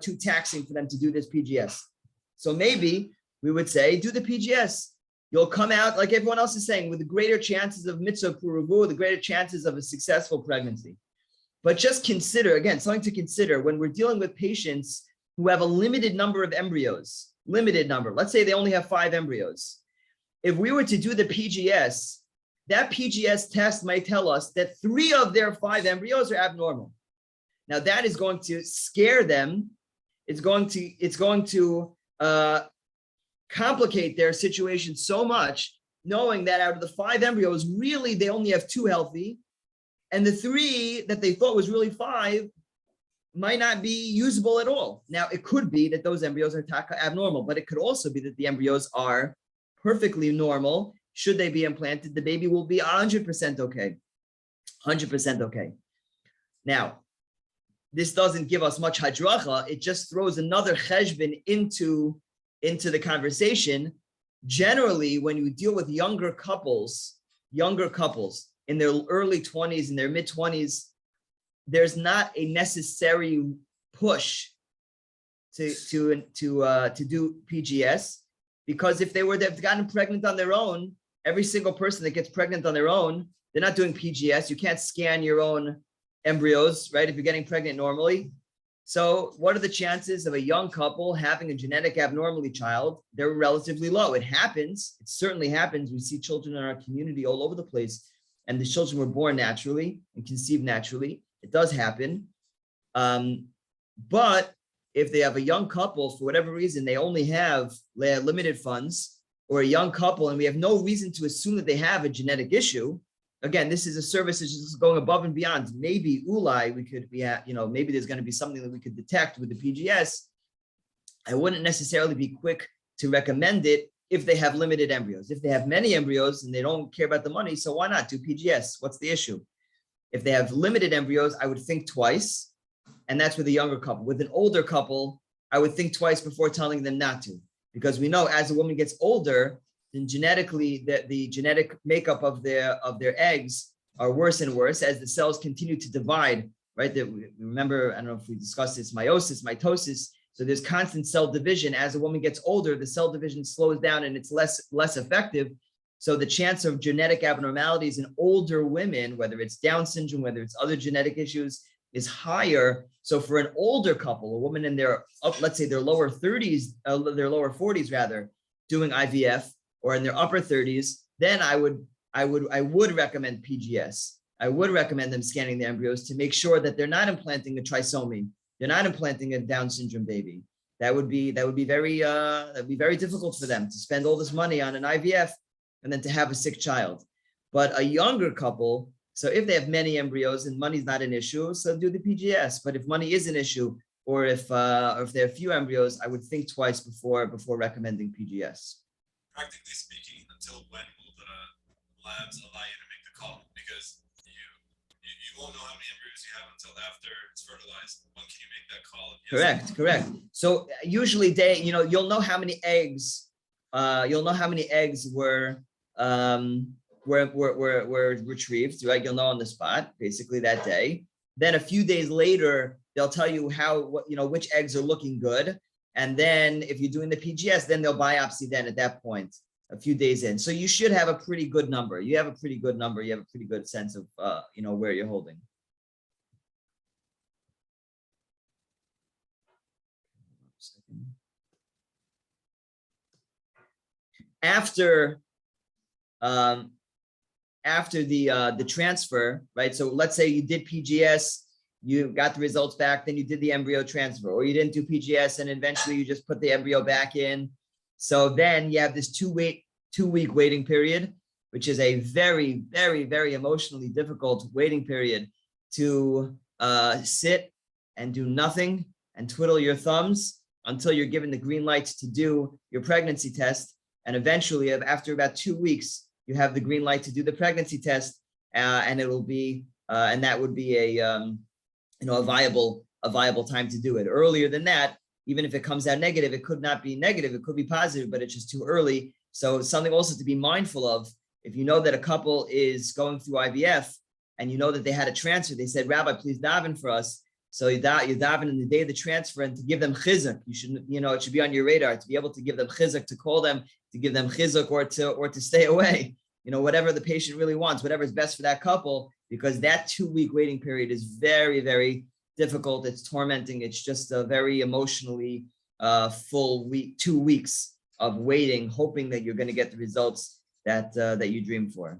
too taxing for them to do this PGS. So maybe we would say, do the PGS. You'll come out, like everyone else is saying, with the greater chances of mitzvah puruvu, the greater chances of a successful pregnancy. But just consider, again, something to consider when we're dealing with patients who have a limited number of embryos, let's say they only have 5 embryos. If we were to do the PGS, that PGS test might tell us that 3 of their 5 embryos are abnormal. Now that is going to scare them. It's going to complicate their situation so much, knowing that out of the 5 embryos, really they only have 2 healthy, and the 3 that they thought was really 5 might not be usable at all. Now, it could be that those embryos are abnormal, but it could also be that the embryos are perfectly normal. Should they be implanted, the baby will be 100% okay. 100% okay. Now, this doesn't give us much hadracha. It just throws another cheshbon into the conversation. Generally, when you deal with younger couples in their early 20s, in their mid 20s, there's not a necessary push to do PGS, because if they've gotten pregnant on their own, every single person that gets pregnant on their own, they're not doing PGS. You can't scan your own embryos, right? If you're getting pregnant normally. So what are the chances of a young couple having a genetic abnormality child? They're relatively low. It happens. It certainly happens. We see children in our community all over the place, and the children were born naturally and conceived naturally. It does happen. But if they have a young couple, for whatever reason, they have limited funds, or a young couple, and we have no reason to assume that they have a genetic issue, again, this is a service that's just going above and beyond. Maybe Ulai, maybe there's going to be something that we could detect with the PGS. I wouldn't necessarily be quick to recommend it if they have limited embryos. If they have many embryos and they don't care about the money, so why not do PGS? What's the issue? If they have limited embryos, I would think twice, and that's with a younger couple. With an older couple, I would think twice before telling them not to, because we know as a woman gets older, then genetically the genetic makeup of their eggs are worse and worse as the cells continue to divide, right? Remember, I don't know if we discussed this, meiosis, mitosis. So there's constant cell division. As a woman gets older, the cell division slows down and it's less effective. So the chance of genetic abnormalities in older women, whether it's Down syndrome, whether it's other genetic issues, is higher. So for an older couple, a woman in their, let's say their lower 30s, their lower 40s rather, doing IVF, or in their upper 30s, then I would recommend PGS. I would recommend them scanning the embryos to make sure that they're not implanting a trisomy. They're not implanting a Down syndrome baby. That would be very difficult for them to spend all this money on an IVF and then to have a sick child. But a younger couple, so if they have many embryos and money's not an issue, so do the PGS. But if money is an issue, or if there are few embryos, I would think twice before recommending PGS. Practically speaking, until when will the labs allow you to make the call? Because you won't know how many embryos you have until after it's fertilized. When can you make that call? Yes. Correct. So usually you'll know how many eggs were retrieved, right? You'll know on the spot, basically that day. Then a few days later, they'll tell you which eggs are looking good. And then if you're doing the PGS, then they'll biopsy then at that point, a few days in. So you should have a pretty good number. You have a pretty good number. You have a pretty good sense of, where you're holding. After the transfer, right? So let's say you did PGS, you got the results back, then you did the embryo transfer, or you didn't do PGS and eventually you just put the embryo back in. So then you have this 2 week waiting period, which is a very, very, very emotionally difficult waiting period to sit and do nothing and twiddle your thumbs until you're given the green light to do your pregnancy test. And eventually, after about 2 weeks, you have the green light to do the pregnancy test, and it'll be and that would be a viable time to do it. Earlier than that, even if it comes out negative, it could not be negative, it could be positive, but it's just too early. So something also to be mindful of, if you know that a couple is going through IVF and you know that they had a transfer, they said, Rabbi, please daven for us. So you daven in the day of the transfer, and to give them chizuk, you should, it should be on your radar to be able to give them chizuk, to call them, to give them chizuk, or to stay away, whatever the patient really wants, whatever is best for that couple, because that 2 week waiting period is very, very difficult. It's tormenting. It's just a very emotionally full week, 2 weeks of waiting, hoping that you're going to get the results that you dream for.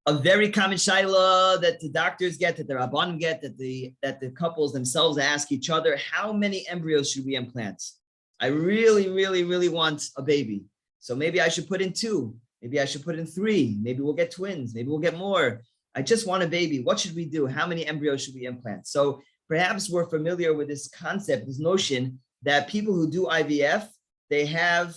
A very common shaila that the doctors get, that the rabbanim get, that the couples themselves ask each other: how many embryos should we implant? I really, really, really want a baby, so maybe I should put in 2. Maybe I should put in 3. Maybe we'll get twins. Maybe we'll get more. I just want a baby. What should we do? How many embryos should we implant? So perhaps we're familiar with this concept, this notion that people who do IVF, they have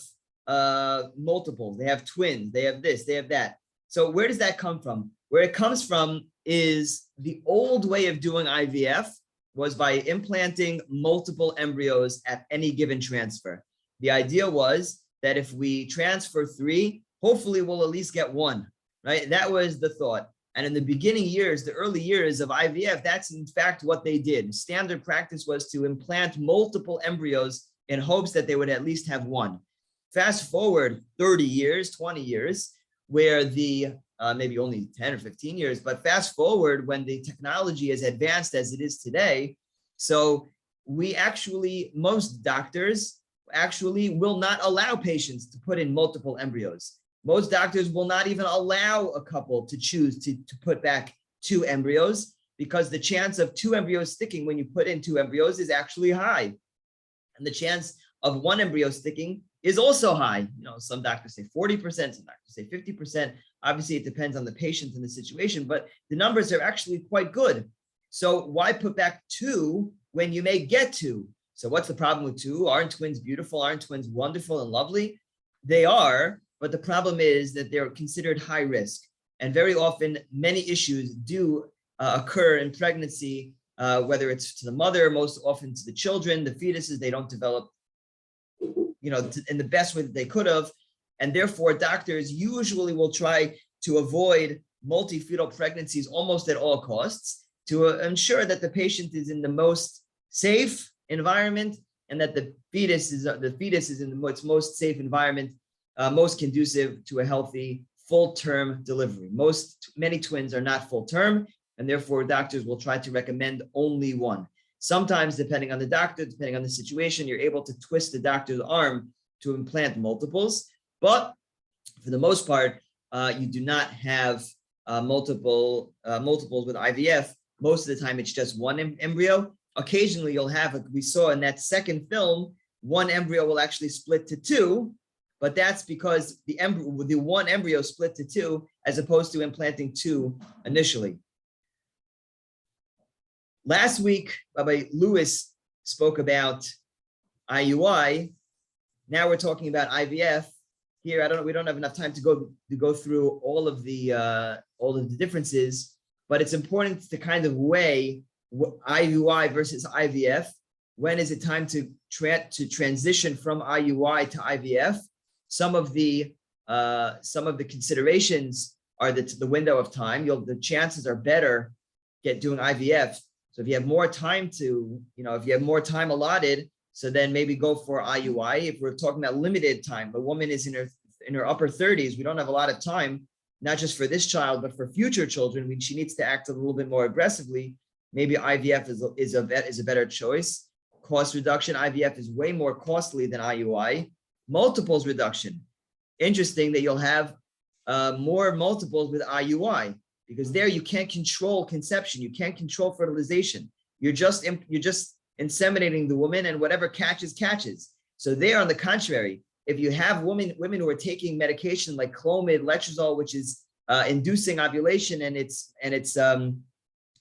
multiples. They have twins. They have this. They have that. So where does that come from? Where it comes from is the old way of doing IVF was by implanting multiple embryos at any given transfer. The idea was that if we transfer 3, hopefully we'll at least get 1, right? That was the thought. And in the beginning years, the early years of IVF, that's in fact what they did. Standard practice was to implant multiple embryos in hopes that they would at least have 1. Fast forward 30 years, 20 years, where the maybe only 10 or 15 years, but fast forward when the technology is advanced as it is today. So most doctors actually will not allow patients to put in multiple embryos. Most doctors will not even allow a couple to choose to put back 2 embryos, because the chance of 2 embryos sticking when you put in 2 embryos is actually high. And the chance of 1 embryo sticking is also high. Some doctors say 40%, some doctors say 50%. Obviously, it depends on the patient and the situation, but the numbers are actually quite good. So why put back 2 when you may get 2? So what's the problem with 2? Aren't twins beautiful? Aren't twins wonderful and lovely? They are, but the problem is that they're considered high risk. And very often, many issues do occur in pregnancy, whether it's to the mother, most often to the children, the fetuses, they don't develop, in the best way that they could have. And therefore, doctors usually will try to avoid multifetal pregnancies almost at all costs to ensure that the patient is in the most safe environment and that the fetus is in its most safe environment, most conducive to a healthy full-term delivery. Many twins are not full-term, and therefore doctors will try to recommend only one. Sometimes, depending on the doctor, depending on the situation, you're able to twist the doctor's arm to implant multiples. But for the most part, you do not have multiples with IVF. Most of the time, it's just one embryo. Occasionally, you'll have, like we saw in that second film, one embryo will actually split to 2, but that's because the one embryo split to 2 as opposed to implanting 2 initially. Last week, Rabbi Lewis spoke about IUI. Now we're talking about IVF. Here, we don't have enough time to go through all of the differences, but it's important to kind of weigh IUI versus IVF. When is it time to transition from IUI to IVF? Some of the considerations are that the window of time. The chances are better doing IVF. So if you have more time if you have more time allotted, so then maybe go for IUI. If we're talking about limited time, the woman is in her upper 30s, we don't have a lot of time, not just for this child, but for future children. She needs to act a little bit more aggressively. Maybe IVF is a better choice. Cost reduction, IVF is way more costly than IUI. Multiples reduction. Interesting that you'll have more multiples with IUI, because there you can't control conception, you can't control fertilization. You're just inseminating the woman, and whatever catches. So there, on the contrary, if you have women who are taking medication like Clomid, Letrozole, which is inducing ovulation, and it's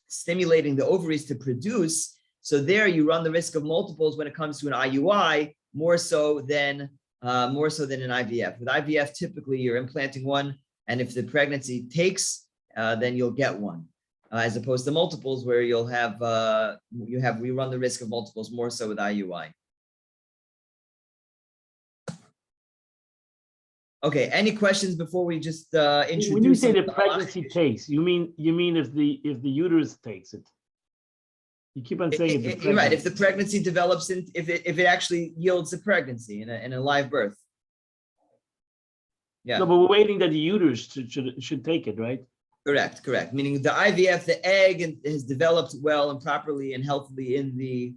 stimulating the ovaries to produce, so there you run the risk of multiples when it comes to an IUI, more so than an IVF. With IVF, typically you're implanting one, and if the pregnancy takes, then you'll get one, as opposed to multiples where we run the risk of multiples more so with IUI. Okay, any questions before we just introduce? When you say the pregnancy takes, you mean if the uterus takes it? You keep on saying You're right. If the pregnancy develops, if it actually yields a pregnancy in a live birth. Yeah. No, but we're waiting that the uterus should take it, right? Correct. Meaning the IVF, the egg has developed well and properly and healthily in the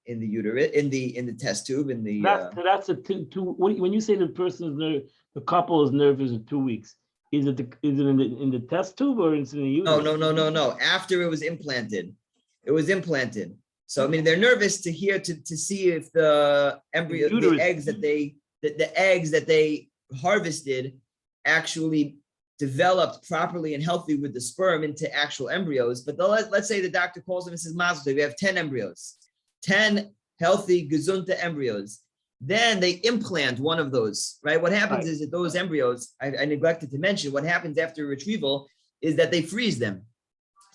uterus, in the test tube, that's a two. When you say the couple is nervous in 2 weeks, is it in the test tube or is it in the uterus? No. After it was implanted, So I mean, they're nervous to see if the embryo, the eggs that they harvested actually developed properly and healthy with the sperm into actual embryos. But let's say the doctor calls them and says, Mazel tov, we have 10 embryos, 10 healthy gesunte embryos. Then they implant one of those, right? What happens is that those embryos, I neglected to mention, what happens after retrieval is that they freeze them.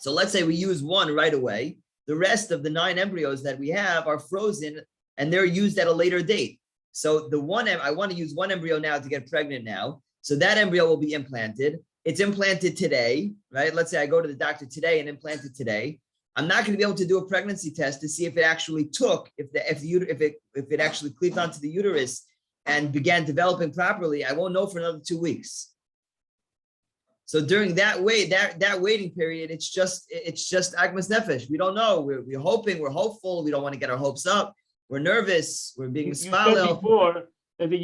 So let's say we use one right away. The rest of the 9 embryos that we have are frozen and they're used at a later date. So I want to use one embryo now to get pregnant now. So that embryo will be implanted. It's implanted today, right? Let's say I go to the doctor today and implant it today. I'm not going to be able to do a pregnancy test to see if it actually took, if it actually cleaved onto the uterus and began developing properly. I won't know for another 2 weeks. So during that waiting period, it's just agmas nefesh. We don't know. We're hoping. We're hopeful. We don't want to get our hopes up. We're nervous. We're being spalel. You said before that they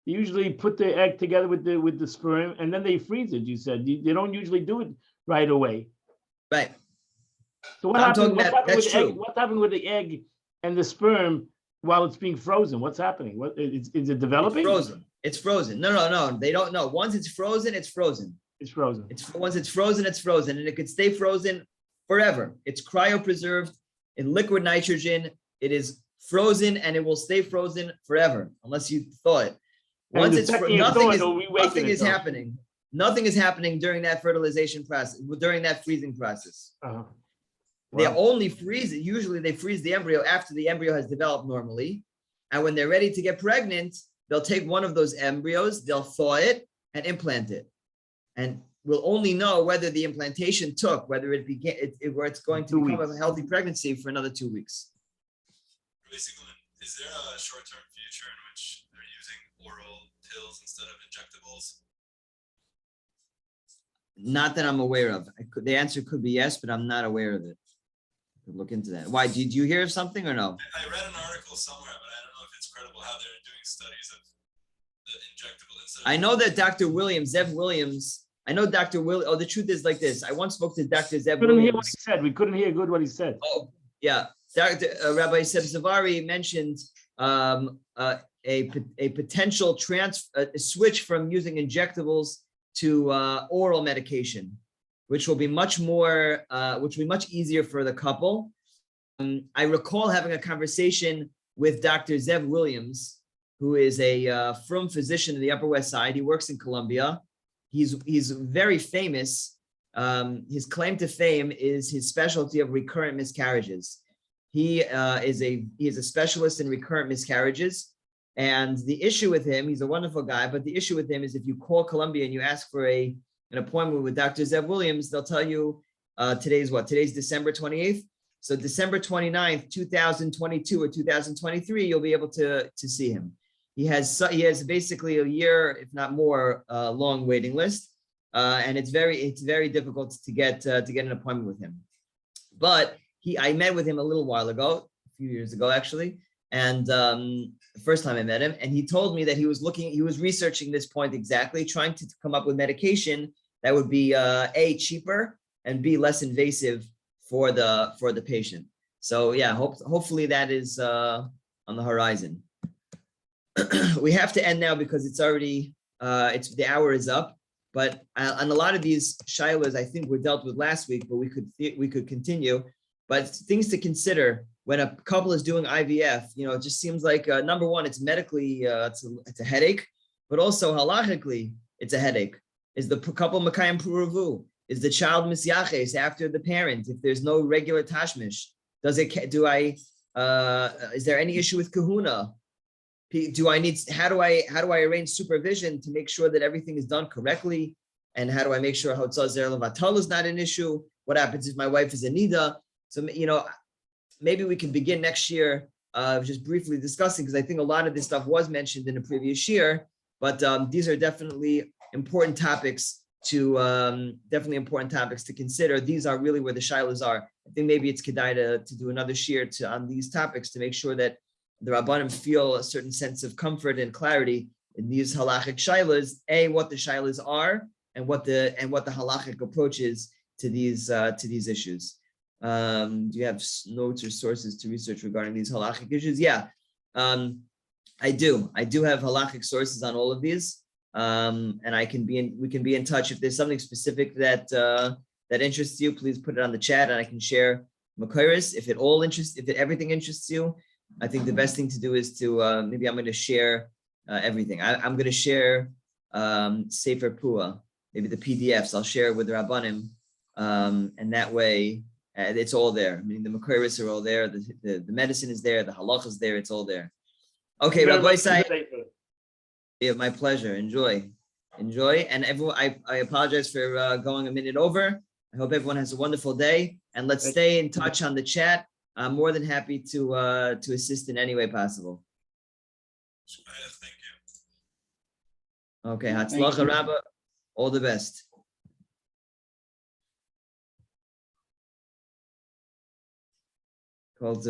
usually put the egg together with the sperm and then they freeze it. You said they don't usually do it right away. Right. So what happened with the egg and the sperm while it's being frozen? What's happening? What is it It's developing? frozen. It's frozen. No. They don't know. Once it's frozen, it's frozen. It's frozen. Once it's frozen, it's frozen, and it could stay frozen forever. It's cryopreserved in liquid nitrogen. It is frozen, and it will stay frozen forever, unless you thaw it. Once the it's second you thaw it, it'll reawaken nothing is itself. happening. Nothing is happening during that fertilization process, during that freezing process. Uh-huh. They Wow. only freeze it. Usually they freeze the embryo after the embryo has developed normally. And when they're ready to get pregnant, they'll take one of those embryos, they'll thaw it and implant it. And we'll only know whether the implantation took, whether it began, where it's going to 2 become weeks. a healthy pregnancy for another 2 weeks. Basically, is there a short-term future in which they're using oral pills instead of injectables? Not that I'm aware of. The answer could be yes, but I'm not aware of it. Could look into that. Why? Did you hear of something or no? I read an article somewhere, but I don't know if it's credible how they're doing studies of the injectable instead of. I know that Dr. Williams, Zev Williams, I know Dr. Will. Oh, the truth is like this. I once spoke to Dr. Zev Couldn't hear what Williams. he said. We couldn't hear good what he said. Oh, yeah. Dr. Rabbi Seb Zavari mentioned a potential a switch from using injectables to oral medication, which will be much more, which will be much easier for the couple. I recall having a conversation with Dr. Zev Williams, who is a frum physician in the Upper West Side. He works in Columbia. He's very famous. His claim to fame is his specialty of recurrent miscarriages. He is a specialist in recurrent miscarriages. And the issue with him, he's a wonderful guy, but the issue with him is if you call Columbia and you ask for an appointment with Dr. Zev Williams, they'll tell you today's what? Today's December 28th. So December 29th, 2022 or 2023, you'll be able to see him. He has basically a year, if not more, long waiting list. And it's very difficult to get an appointment with him. But I met with him a little while ago, a few years ago, actually. And the first time I met him, and he told me that he was researching this point exactly, trying to come up with medication that would be A, cheaper, and B, less invasive for the patient. So yeah, hopefully that is on the horizon. We have to end now because it's already the hour is up. But on a lot of these shilas, I think were dealt with last week, but we could continue. But things to consider when a couple is doing IVF, it just seems like number one, it's medically it's a headache, but also halachically it's a headache. Is the couple makayim puravu? Is the child misyaches after the parent? If there's no regular tashmish, is there any issue with kahuna? How do I arrange supervision to make sure that everything is done correctly? And how do I make sure hotzah zer levatal is not an issue? What happens if my wife is a nida? So, maybe we can begin next year just briefly discussing, because I think a lot of this stuff was mentioned in the previous year, but these are definitely important topics to consider. These are really where the shilas are. I think maybe it's kedai to do another shir on these topics to make sure that the Rabbanim feel a certain sense of comfort and clarity in these halachic shilas, what the shilas are and what the halachic approach is to these issues. Do you have notes or sources to research regarding these halachic issues? Yeah, I do. I do have halachic sources on all of these, and we can be in touch if there's something specific that interests you. Please put it on the chat, and I can share makoros. If everything interests you, I think the best thing to do is to maybe I'm going to share everything. I'm going to share Sefer Pua, maybe the PDFs. I'll share it with the Rabbanim, and that way. It's all there. I mean, the makoros are all there. The medicine is there. The halach is there. It's all there. Okay, Rabbi Sai. Yeah, my pleasure. Enjoy. And everyone, I apologize for going a minute over. I hope everyone has a wonderful day. And let's stay in touch on the chat. I'm more than happy to assist in any way possible. Thank you. Okay, Hatzlacha Rabba. All the best. Called